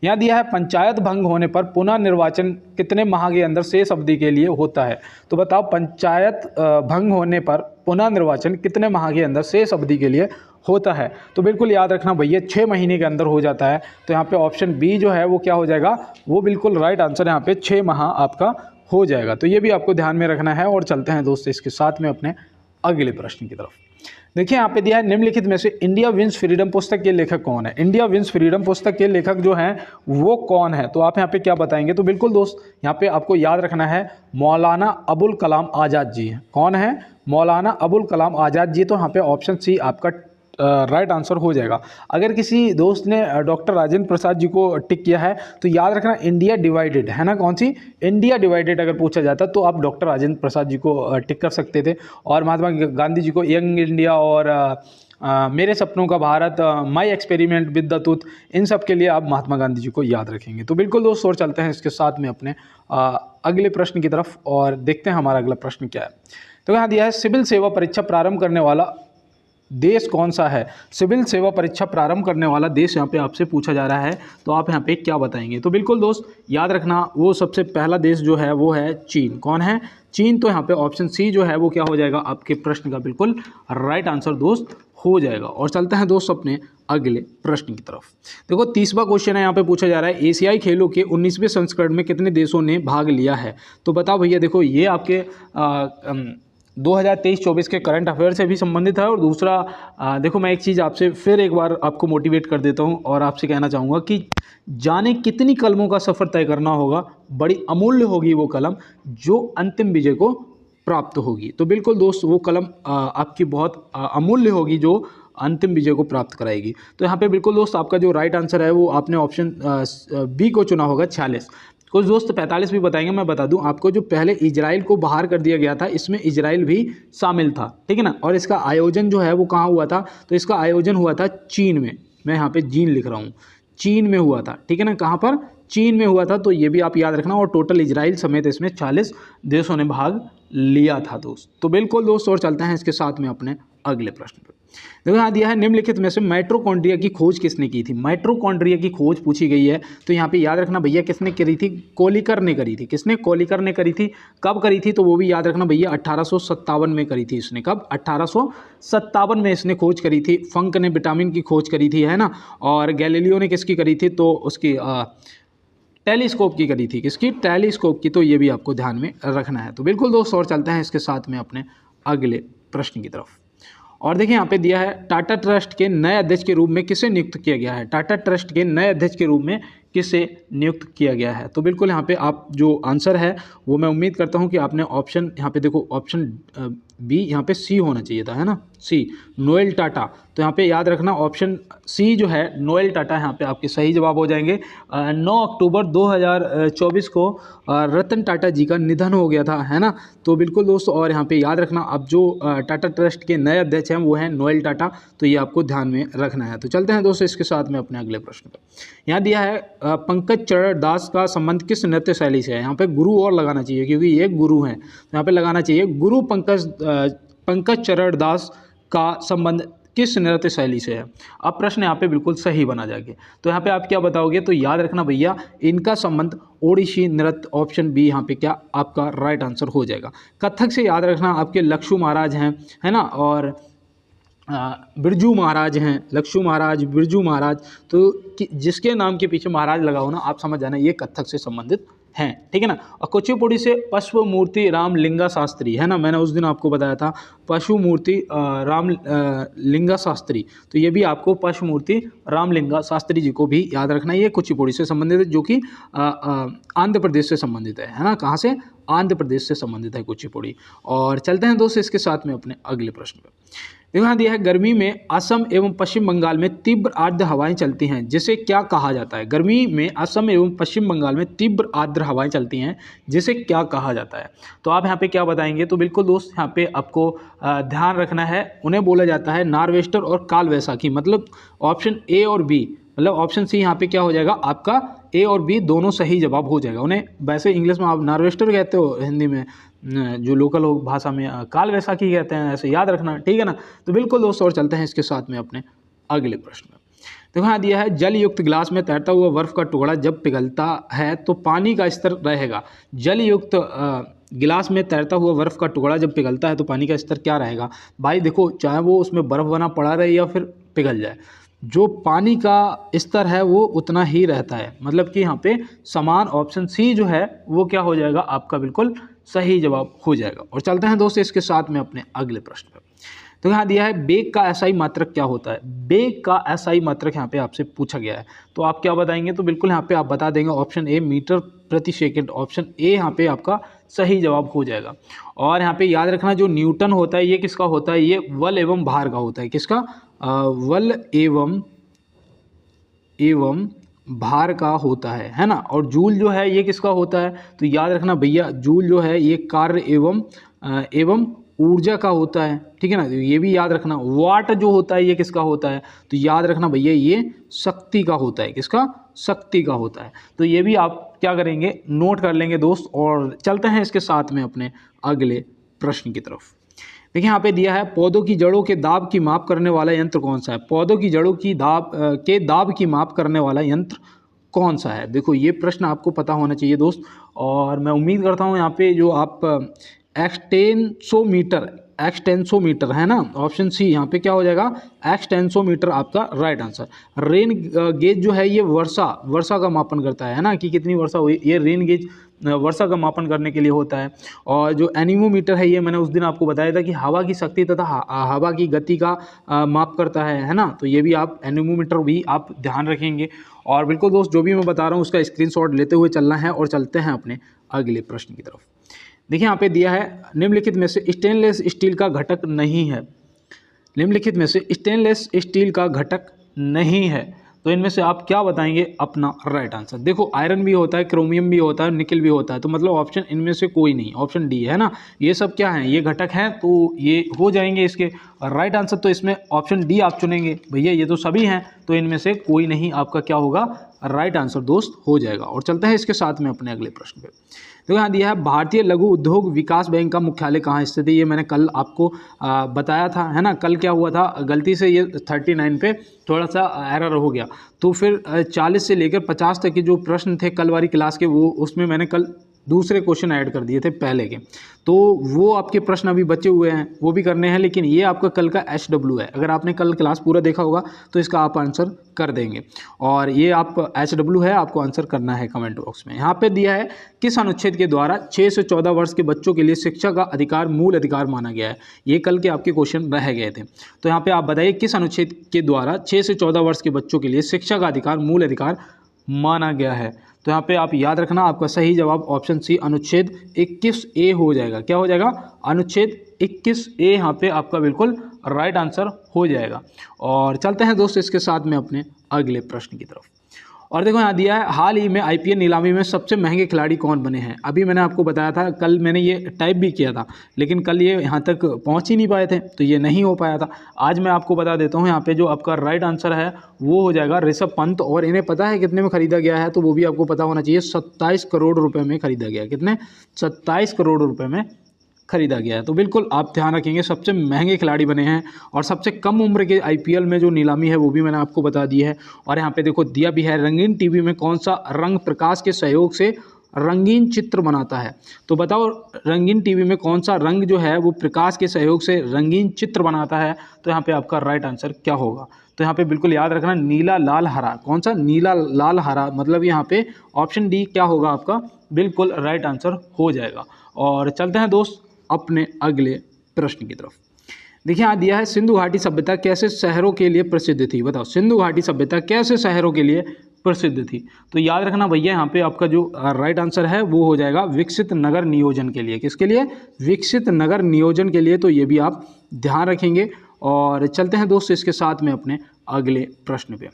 यहाँ दिया है, पंचायत भंग होने पर पुनः निर्वाचन कितने माह के अंदर शेष अवधि के लिए होता है? तो बताओ, पंचायत भंग होने पर पुनः निर्वाचन कितने माह के अंदर शेष अवधि के लिए होता है? तो बिल्कुल याद रखना भैया 6 महीने के अंदर हो जाता है। तो यहाँ पे ऑप्शन बी जो है वो क्या हो जाएगा? वो बिल्कुल राइट आंसर यहाँ पे 6 माह आपका हो जाएगा। तो ये भी आपको ध्यान में रखना है। और चलते हैं दोस्तों इसके साथ में अपने अगले प्रश्न की तरफ। देखिए यहाँ पे दिया है निम्नलिखित में से इंडिया विंस फ्रीडम पुस्तक के लेखक कौन है। इंडिया विंस फ्रीडम पुस्तक के लेखक जो हैं वो कौन है, तो आप यहाँ पे क्या बताएंगे। तो बिल्कुल दोस्त यहाँ पे आपको याद रखना है मौलाना अबुल कलाम आज़ाद जी हैं। कौन है? मौलाना अबुल कलाम आज़ाद जी। तो यहाँ पे ऑप्शन सी आपका राइट आंसर हो जाएगा। अगर किसी दोस्त ने डॉक्टर राजेंद्र प्रसाद जी को टिक किया है तो याद रखना इंडिया डिवाइडेड है ना, कौन सी? इंडिया डिवाइडेड अगर पूछा जाता तो आप डॉक्टर राजेंद्र प्रसाद जी को टिक कर सकते थे। और महात्मा गांधी जी को यंग इंडिया और मेरे सपनों का Bharat, my experiment with the टूथ, इन सब के लिए आप महात्मा गांधी जी को याद रखेंगे। तो बिल्कुल दोस्त और चलते हैं इसके साथ में अपने अगले प्रश्न की तरफ और देखते हैं हमारा अगला प्रश्न क्या है। तो यहाँ दिया है सिविल सेवा परीक्षा प्रारंभ करने वाला देश कौन सा है। सिविल सेवा परीक्षा प्रारंभ करने वाला देश यहाँ पे आपसे पूछा जा रहा है, तो आप यहाँ पे क्या बताएंगे। तो बिल्कुल दोस्त याद रखना वो सबसे पहला देश जो है वो है चीन। कौन है? चीन। तो यहाँ पे ऑप्शन सी जो है वो क्या हो जाएगा, आपके प्रश्न का बिल्कुल राइट आंसर दोस्त हो जाएगा। और चलते हैं दोस्त अपने अगले प्रश्न की तरफ। देखो 30वां क्वेश्चन है, यहाँ पे पूछा जा रहा है एशियाई खेलों के 19वें संस्करण में कितने देशों ने भाग लिया है। तो बताओ भैया। देखो ये आपके 2023-24 के करंट अफेयर से भी संबंधित है। और दूसरा देखो मैं एक चीज़ आपसे फिर एक बार आपको मोटिवेट कर देता हूँ और आपसे कहना चाहूँगा कि जाने कितनी कलमों का सफ़र तय करना होगा, बड़ी अमूल्य होगी वो कलम जो अंतिम विजय को प्राप्त होगी। तो बिल्कुल दोस्त वो कलम आपकी बहुत अमूल्य होगी जो अंतिम विजय को प्राप्त कराएगी। तो यहाँ पे बिल्कुल दोस्त आपका जो राइट आंसर है वो आपने ऑप्शन बी को चुना होगा, 46। कुछ दोस्त 45 भी बताएंगे। मैं बता दूं आपको जो पहले इजराइल को बाहर कर दिया गया था इसमें इजराइल भी शामिल था, ठीक है ना। और इसका आयोजन जो है वो कहाँ हुआ था, तो इसका आयोजन हुआ था चीन में। मैं यहाँ पे चीन लिख रहा हूँ, चीन में हुआ था, ठीक है ना। कहाँ पर? चीन में हुआ था। तो ये भी आप याद रखना। और टोटल इजराइल समेत इसमें 40 देशों ने भाग लिया था दोस्त। तो बिल्कुल दोस्त और चलते हैं इसके साथ में अपने अगले प्रश्न पर। देखो यहाँ दिया है निम्नलिखित में से माइटोकॉन्ड्रिया की खोज किसने की थी। माइटोकॉन्ड्रिया की खोज पूछी गई है। तो यहाँ पे याद रखना भैया किसने करी थी, कोलिकर ने करी थी। किसने? कोलिकर ने करी थी। कब करी थी? तो वो भी याद रखना भैया 1857 में करी थी इसने। कब? 1857 में इसने खोज करी थी। फंक ने विटामिन की खोज करी थी, है ना। और गैलीलियो ने किसकी करी थी, तो उसकी टेलीस्कोप की करी थी। किसकी? टेलीस्कोप की। तो ये भी आपको ध्यान में रखना है। तो बिल्कुल दोस्त और चलते हैं इसके साथ में अपने अगले प्रश्न की तरफ। और देखिए यहाँ पे दिया है टाटा ट्रस्ट के नए अध्यक्ष के रूप में किसे नियुक्त किया गया है। टाटा ट्रस्ट के नए अध्यक्ष के रूप में किसे नियुक्त किया गया है। तो बिल्कुल यहाँ पे आप जो आंसर है वो मैं उम्मीद करता हूँ कि आपने ऑप्शन यहाँ पे देखो ऑप्शन बी यहाँ पे सी होना चाहिए था, है ना, सी, नोएल टाटा। तो यहाँ पे याद रखना ऑप्शन सी जो है नोएल टाटा यहाँ पे आपके सही जवाब हो जाएंगे। 9 अक्टूबर 2024 को रतन टाटा जी का निधन हो गया था, है ना। तो बिल्कुल दोस्तों और यहाँ पे याद रखना अब जो टाटा ट्रस्ट के नए अध्यक्ष हैं वो हैं नोएल टाटा। तो ये आपको ध्यान में रखना है। तो चलते हैं दोस्तों इसके साथ में अपने अगले प्रश्न पर। यहाँ दिया है पंकज चरण दास का संबंध किस नृत्य शैली से है। यहाँ पे गुरु और लगाना चाहिए क्योंकि ये गुरु हैं। तो यहाँ पे लगाना चाहिए गुरु पंकज चरण दास का संबंध किस नृत्य शैली से है। अब प्रश्न यहाँ पे बिल्कुल सही बना जाएगा। तो यहाँ पे आप क्या बताओगे, तो याद रखना भैया इनका संबंध ओडिसी नृत्य, ऑप्शन बी यहाँ पे क्या आपका राइट आंसर हो जाएगा। कथक से याद रखना आपके लक्षु महाराज हैं, है ना, और बिरजू महाराज हैं, लक्षु महाराज, बिरजू महाराज। तो जिसके नाम के पीछे महाराज लगाओ ना, आप समझ जाना ये कथक से संबंधित हैं, ठीक है ना। और कुचिपुड़ी से पशु मूर्ति रामलिंगा शास्त्री, है ना, मैंने उस दिन आपको बताया था पशु मूर्ति रामलिंगा शास्त्री। तो ये भी आपको पशु मूर्ति रामलिंगा शास्त्री जी को भी याद रखना। ये कुचिपुड़ी से संबंधित है जो कि आंध्र प्रदेश से संबंधित है ना। कहाँ से? आंध्र प्रदेश से संबंधित है कुचिपुड़ी। और चलते हैं दोस्तों इसके साथ में अपने अगले प्रश्न पर। देखो यहाँ दिया है गर्मी में असम एवं पश्चिम बंगाल में तीव्र आर्द्र हवाएं चलती हैं जिसे क्या कहा जाता है। गर्मी में असम एवं पश्चिम बंगाल में तीव्र आर्द्र हवाएं चलती हैं जिसे क्या कहा जाता है। तो आप यहाँ पे क्या बताएंगे। तो बिल्कुल दोस्त यहाँ पे आपको ध्यान रखना है, उन्हें बोला जाता है नार्वेस्टर और काल वैसाखी। मतलब ऑप्शन ए और बी, मतलब ऑप्शन सी यहाँ पे क्या हो जाएगा आपका ए और बी दोनों सही जवाब हो जाएगा। उन्हें वैसे इंग्लिश में आप नार्वेस्टर कहते हो, हिंदी में जो लोकल भाषा में काल वैसाखी कहते हैं, ऐसे याद रखना, ठीक है ना। तो बिल्कुल दोस्तों और चलते हैं इसके साथ में अपने अगले प्रश्न में। देखो यहाँ दिया है जल युक्त गिलास में तैरता हुआ बर्फ का टुकड़ा जब पिघलता है तो पानी का स्तर रहेगा। जल युक्त गिलास में तैरता हुआ बर्फ का टुकड़ा जब पिघलता है तो पानी का स्तर क्या रहेगा। भाई देखो चाहे वो उसमें बर्फ बना पड़ा रहे या फिर पिघल जाए, जो पानी का स्तर है वो उतना ही रहता है। मतलब कि यहाँ पे समान, ऑप्शन सी जो है वो क्या हो जाएगा आपका बिल्कुल सही जवाब हो जाएगा। और चलते हैं दोस्तों इसके साथ में अपने अगले प्रश्न पर। तो यहाँ दिया है बेग का एसआई मात्रक क्या होता है। बेग का एसआई मात्रक यहाँ पे आपसे पूछा गया है, तो आप क्या बताएंगे, तो बिल्कुल यहाँ पे आप बता देंगे ऑप्शन ए मीटर प्रति सेकंड। ऑप्शन ए यहाँ पे आपका सही जवाब हो जाएगा। और यहाँ पे याद रखना जो न्यूटन होता है ये किसका होता है, ये बल एवं भार का होता है। किसका, बल एवं भार का होता है ना। और जूल जो है ये किसका होता है, तो याद रखना भैया जूल जो है ये कार्य एवं ऊर्जा का होता है, ठीक है ना। तो ये भी याद रखना। वाट जो होता है ये किसका होता है, तो याद रखना भैया ये शक्ति का होता है। किसका, शक्ति का होता है। तो ये भी आप क्या करेंगे, नोट कर लेंगे दोस्त। और चलते हैं इसके साथ में अपने अगले प्रश्न की तरफ। देखिए यहाँ पे दिया है पौधों की जड़ों के दाब की माप करने वाला यंत्र कौन सा है। पौधों की जड़ों की दाब की माप करने वाला यंत्र कौन सा है। देखो ये प्रश्न आपको पता होना चाहिए दोस्त, और मैं उम्मीद करता हूँ यहाँ पे जो आप एक्सटेंसोमीटर है ना, ऑप्शन सी यहाँ पे क्या हो जाएगा, एक्सटेंसोमीटर आपका राइट आंसर। रेन गेज जो है ये वर्षा का मापन करता है ना, कि कितनी वर्षा हुई। ये रेन गेज वर्षा का मापन करने के लिए होता है। और जो एनीमोमीटर है ये मैंने उस दिन आपको बताया था कि हवा की शक्ति तथा हवा की गति का माप करता है ना। तो ये भी आप एनीमोमीटर भी आप ध्यान रखेंगे। और बिल्कुल दोस्त जो भी मैं बता रहा हूँ उसका स्क्रीनशॉट लेते हुए चलना है। और चलते हैं अपने अगले प्रश्न की तरफ। देखिए यहाँ पे दिया है निम्नलिखित में से स्टेनलेस स्टील का घटक नहीं है। निम्नलिखित में से स्टेनलेस स्टील का घटक नहीं है, तो इनमें से आप क्या बताएंगे अपना राइट आंसर। देखो आयरन भी होता है, क्रोमियम भी होता है, निकल भी होता है, तो मतलब ऑप्शन इनमें से कोई नहीं, ऑप्शन डी है ना। ये सब क्या है, ये घटक हैं, तो ये हो जाएंगे इसके राइट आंसर। तो इसमें ऑप्शन डी आप चुनेंगे भैया, ये तो सभी हैं, तो इनमें से कोई नहीं आपका क्या होगा, राइट आंसर दोस्त हो जाएगा। और चलते हैं इसके साथ में अपने अगले प्रश्न पे। तो यहाँ दिया है भारतीय लघु उद्योग विकास बैंक का मुख्यालय कहाँ स्थित है। ये मैंने कल आपको बताया था, है ना। कल क्या हुआ था, गलती से ये 39 पे थोड़ा सा एरर हो गया, तो फिर 40 से लेकर 50 तक के जो प्रश्न थे कल वाली क्लास के, वो उसमें मैंने कल दूसरे क्वेश्चन ऐड कर दिए थे पहले के, तो वो आपके प्रश्न अभी बचे हुए हैं, वो भी करने हैं। लेकिन ये आपका कल का HW है, अगर आपने कल क्लास पूरा देखा होगा तो इसका आप आंसर कर देंगे। और ये आप HW है, आपको आंसर करना है कमेंट बॉक्स में। यहाँ पे दिया है किस अनुच्छेद के द्वारा 6 से 14 वर्ष के बच्चों के लिए शिक्षा का अधिकार मूल अधिकार माना गया है। ये कल के आपके क्वेश्चन रह गए थे, तो यहाँ पे आप बताइए किस अनुच्छेद के द्वारा 6 से 14 वर्ष के बच्चों के लिए शिक्षा का अधिकार मूल अधिकार माना गया है। तो यहाँ पे आप याद रखना, आपका सही जवाब ऑप्शन सी अनुच्छेद 21A हो जाएगा। क्या हो जाएगा, अनुच्छेद 21A यहाँ पे आपका बिल्कुल राइट आंसर हो जाएगा। और चलते हैं दोस्त इसके साथ में अपने अगले प्रश्न की तरफ। और देखो यहाँ दिया है हाल ही में IPL नीलामी में सबसे महंगे खिलाड़ी कौन बने हैं। अभी मैंने आपको बताया था, कल मैंने ये टाइप भी किया था, लेकिन कल ये यहाँ तक पहुँच ही नहीं पाए थे, तो ये नहीं हो पाया था। आज मैं आपको बता देता हूँ, यहाँ पे जो आपका राइट आंसर है वो हो जाएगा ऋषभ पंत। और इन्हें पता है कितने में खरीदा गया है, तो वो भी आपको पता होना चाहिए, 27 करोड़ रुपये में खरीदा गया। कितने, 27 करोड़ रुपये में खरीदा गया है। तो बिल्कुल आप ध्यान रखेंगे, सबसे महंगे खिलाड़ी बने हैं। और सबसे कम उम्र के IPL में जो नीलामी है वो भी मैंने आपको बता दी है। और यहाँ पे देखो दिया भी है रंगीन टीवी में कौन सा रंग प्रकाश के सहयोग से रंगीन चित्र बनाता है। तो बताओ रंगीन टीवी में कौन सा रंग जो है वो प्रकाश के सहयोग से रंगीन चित्र बनाता है। तो यहाँ पे आपका राइट आंसर क्या होगा, तो यहाँ पे बिल्कुल याद रखना नीला लाल हरा। कौन सा, नीला लाल हरा, मतलब यहाँ पे ऑप्शन डी क्या होगा आपका, बिल्कुल राइट आंसर हो जाएगा। और चलते हैं दोस्त अपने अगले प्रश्न की तरफ। देखिए यहाँ दिया है सिंधु घाटी सभ्यता कैसे शहरों के लिए प्रसिद्ध थी। बताओ सिंधु घाटी सभ्यता कैसे शहरों के लिए प्रसिद्ध थी। तो याद रखना भैया, यहाँ पे आपका जो राइट आंसर है वो हो जाएगा विकसित नगर नियोजन के लिए। किसके लिए, विकसित नगर नियोजन के लिए। तो ये भी आप ध्यान रखेंगे। और चलते हैं दोस्त इसके साथ में अपने अगले प्रश्न पे।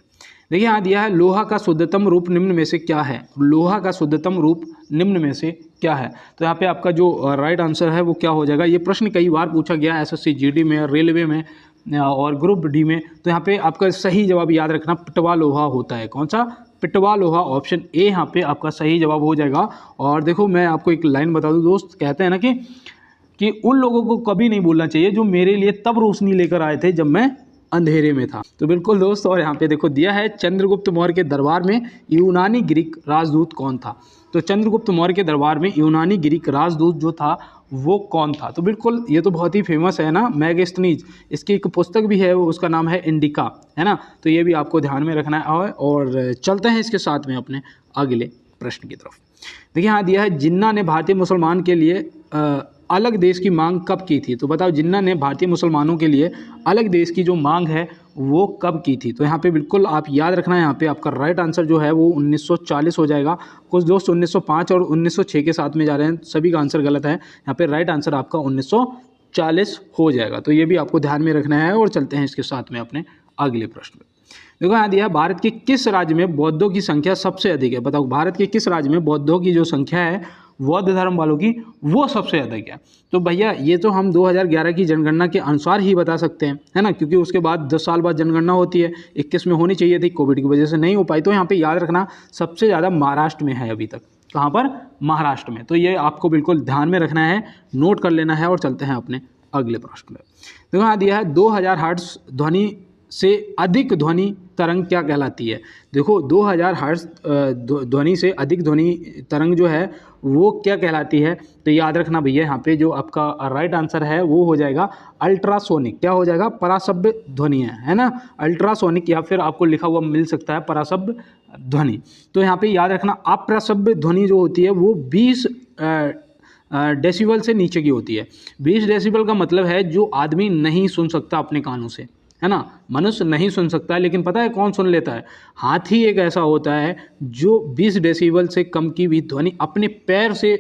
देखिए यहाँ दिया है लोहा का शुद्धतम रूप निम्न में से क्या है। लोहा का शुद्धतम रूप निम्न में से क्या है। तो यहाँ पे आपका जो राइट आंसर है वो क्या हो जाएगा। ये प्रश्न कई बार पूछा गया है SSC GD में, रेलवे में और ग्रुप D में। तो यहाँ पे आपका सही जवाब याद रखना पिटवा लोहा होता है। कौन सा, पिटवा लोहा, ऑप्शन ए यहाँ पे आपका सही जवाब हो जाएगा। और देखो मैं आपको एक लाइन बता दूँ दोस्त, कहते हैं ना कि उन लोगों को कभी नहीं भूलना चाहिए जो मेरे लिए तब रोशनी लेकर आए थे जब मैं अंधेरे में था। तो बिल्कुल दोस्त, और यहाँ पे देखो दिया है चंद्रगुप्त मौर्य के दरबार में यूनानी ग्रीक राजदूत कौन था। तो चंद्रगुप्त मौर्य के दरबार में यूनानी ग्रीक राजदूत जो था वो कौन था। तो बिल्कुल ये तो बहुत ही फेमस है ना, मैगस्थनीज, इसकी एक पुस्तक भी है, उसका नाम है इंडिका, है ना। तो ये भी आपको ध्यान में रखना है। और चलते हैं इसके साथ में अपने अगले प्रश्न की तरफ। देखिए यहाँ दिया है जिन्ना ने भारतीय मुसलमान के लिए अलग देश की मांग कब की थी? तो बताओ जिन्ना ने भारतीय मुसलमानों के लिए अलग देश की जो मांग है वो कब की थी? तो यहाँ पे बिल्कुल आप याद रखना, यहाँ पे आपका राइट आंसर जो है वो 1940 हो जाएगा। कुछ दोस्त 1905 और 1906 के साथ में जा रहे हैं, सभी का आंसर गलत है। यहाँ पे राइट आंसर आपका 1940 हो जाएगा। तो ये भी आपको ध्यान में रखना है। और चलते हैं इसके साथ में अपने अगले प्रश्न पे। देखो यहाँ दिया है, भारत के किस राज्य में बौद्धों की संख्या सबसे अधिक है? बताओ भारत के किस राज्य में बौद्धों की जो संख्या है बौद्ध धर्म वालों की वो सबसे अधिक है? तो भैया ये तो हम 2011 की जनगणना के अनुसार ही बता सकते हैं, है ना, क्योंकि उसके बाद 10 साल बाद जनगणना होती है। 21 में होनी चाहिए थी, कोविड की वजह से नहीं हो पाई। तो यहाँ पे याद रखना सबसे ज़्यादा महाराष्ट्र में है अभी तक। कहाँ पर? महाराष्ट्र में। तो ये आपको बिल्कुल ध्यान में रखना है, नोट कर लेना है। और चलते हैं अपने अगले प्रश्न में। देखो यहाँ दिया है 2000 हर्ट्ज ध्वनि से अधिक ध्वनि तरंग क्या कहलाती है? देखो 2000 हर्ट्ज ध्वनि से अधिक ध्वनि तरंग जो है वो क्या कहलाती है? तो याद रखना भैया, यहाँ पे जो आपका राइट आंसर है वो हो जाएगा अल्ट्रासोनिक। क्या हो जाएगा? पराशब्द ध्वनि है ना, अल्ट्रासोनिक, या फिर आपको लिखा हुआ मिल सकता है पराशब्द ध्वनि। तो यहाँ पे याद रखना अप्रशब्द ध्वनि जो होती है वो 20 डेसिबल से नीचे की होती है। 20 डेसिबल का मतलब है जो आदमी नहीं सुन सकता अपने कानों से, है ना, मनुष्य नहीं सुन सकता है। लेकिन पता है कौन सुन लेता है? हाथी एक ऐसा होता है जो 20 डेसिबल से कम की भी ध्वनि अपने पैर से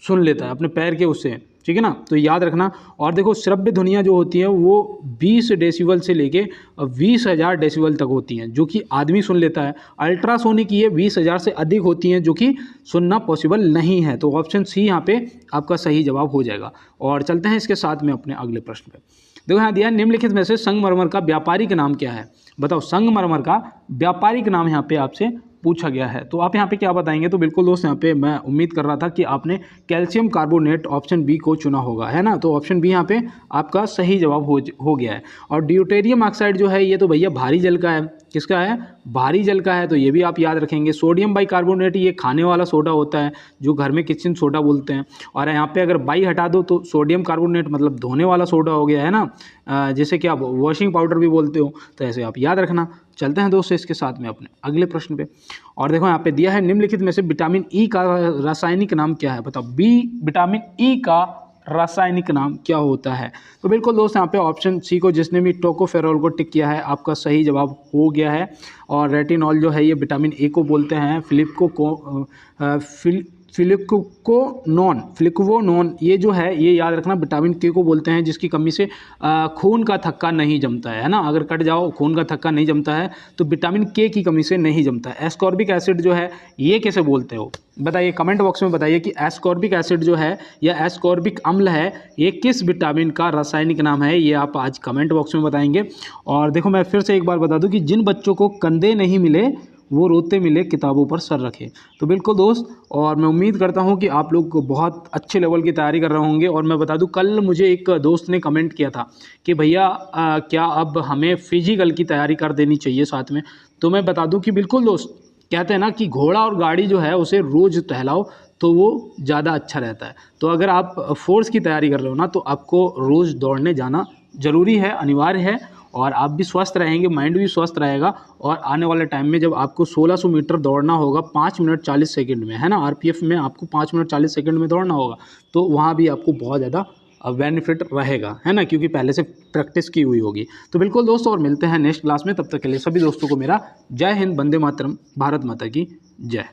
सुन लेता है, अपने पैर के उससे, ठीक है ना। तो याद रखना। और देखो श्रव्य ध्वनियाँ जो होती हैं वो 20 डेसिबल से लेके 20,000 डेसिबल तक होती हैं, जो कि आदमी सुन लेता है। अल्ट्रासोनिक ये 20,000 से अधिक होती हैं, जो कि सुनना पॉसिबल नहीं है। तो ऑप्शन सी यहाँ पे आपका सही जवाब हो जाएगा। और चलते हैं इसके साथ में अपने अगले प्रश्न पे। देखो यहाँ दिया निम्नलिखित में से संगमरमर का व्यापारिक नाम क्या है? बताओ संगमरमर का व्यापारिक नाम यहाँ पे आपसे पूछा गया है। तो आप यहाँ पे क्या बताएंगे? तो बिल्कुल दोस्त यहाँ पे मैं उम्मीद कर रहा था कि आपने कैल्शियम कार्बोनेट ऑप्शन बी को चुना होगा, है ना। तो ऑप्शन बी यहाँ पे आपका सही जवाब हो गया है। और ड्यूटेरियम ऑक्साइड जो है ये तो भैया भारी जल का है। किसका है? भारी जल का है। तो ये भी आप याद रखेंगे। सोडियम बाइकार्बोनेट ये खाने वाला सोडा होता है, जो घर में किचन सोडा बोलते हैं। और यहाँ पे अगर बाई हटा दो तो सोडियम कार्बोनेट मतलब धोने वाला सोडा हो गया, है ना, जैसे कि आप वॉशिंग पाउडर भी बोलते हो। तो ऐसे आप याद रखना। चलते हैं दोस्तों इसके साथ में अपने अगले प्रश्न पे। और देखो यहाँ पे दिया है निम्नलिखित में से विटामिन ई का रासायनिक नाम क्या है? बताओ विटामिन ई का रासायनिक नाम क्या होता है? तो बिल्कुल दोस्त यहाँ पे ऑप्शन सी को जिसने भी टोकोफेरोल को टिक किया है आपका सही जवाब हो गया है। और रेटिनॉल जो है ये विटामिन ए को बोलते हैं। फ्लिकोनोन ये जो है ये याद रखना विटामिन के को बोलते हैं, जिसकी कमी से खून का थक्का नहीं जमता है ना। अगर कट जाओ खून का थक्का नहीं जमता है तो विटामिन के की कमी से नहीं जमता है। एस्कॉर्बिक एसिड जो है ये कैसे बोलते हो? बताइए कमेंट बॉक्स में बताइए कि एस्कॉर्बिक एसिड जो है या एस्कॉर्बिक अम्ल है ये किस विटामिन का रासायनिक नाम है? ये आप आज कमेंट बॉक्स में बताएंगे। और देखो मैं फिर से एक बार बता दूं कि जिन बच्चों को कंधे नहीं मिले वो रोते मिले किताबों पर सर रखे। तो बिल्कुल दोस्त, और मैं उम्मीद करता हूं कि आप लोग बहुत अच्छे लेवल की तैयारी कर रहे होंगे। और मैं बता दूं कल मुझे एक दोस्त ने कमेंट किया था कि भैया क्या अब हमें फिजिकल की तैयारी कर देनी चाहिए साथ में? तो मैं बता दूं कि बिल्कुल दोस्त, कहते हैं ना कि घोड़ा और गाड़ी जो है उसे रोज़ टहलाओ तो वो ज़्यादा अच्छा रहता है। तो अगर आप फोर्स की तैयारी कर रहे हो ना तो आपको रोज़ दौड़ने जाना ज़रूरी है, अनिवार्य है। और आप भी स्वस्थ रहेंगे, माइंड भी स्वस्थ रहेगा। और आने वाले टाइम में जब आपको 1600 मीटर दौड़ना होगा 5 मिनट 40 सेकंड में, है ना, आरपीएफ में आपको 5 मिनट 40 सेकंड में दौड़ना होगा, तो वहाँ भी आपको बहुत ज़्यादा बेनिफिट रहेगा, है ना, क्योंकि पहले से प्रैक्टिस की हुई होगी। तो बिल्कुल दोस्तों, और मिलते हैं नेक्स्ट क्लास में। तब तक के लिए सभी दोस्तों को मेरा जय हिंद, वंदे मातरम, भारत माता की जय।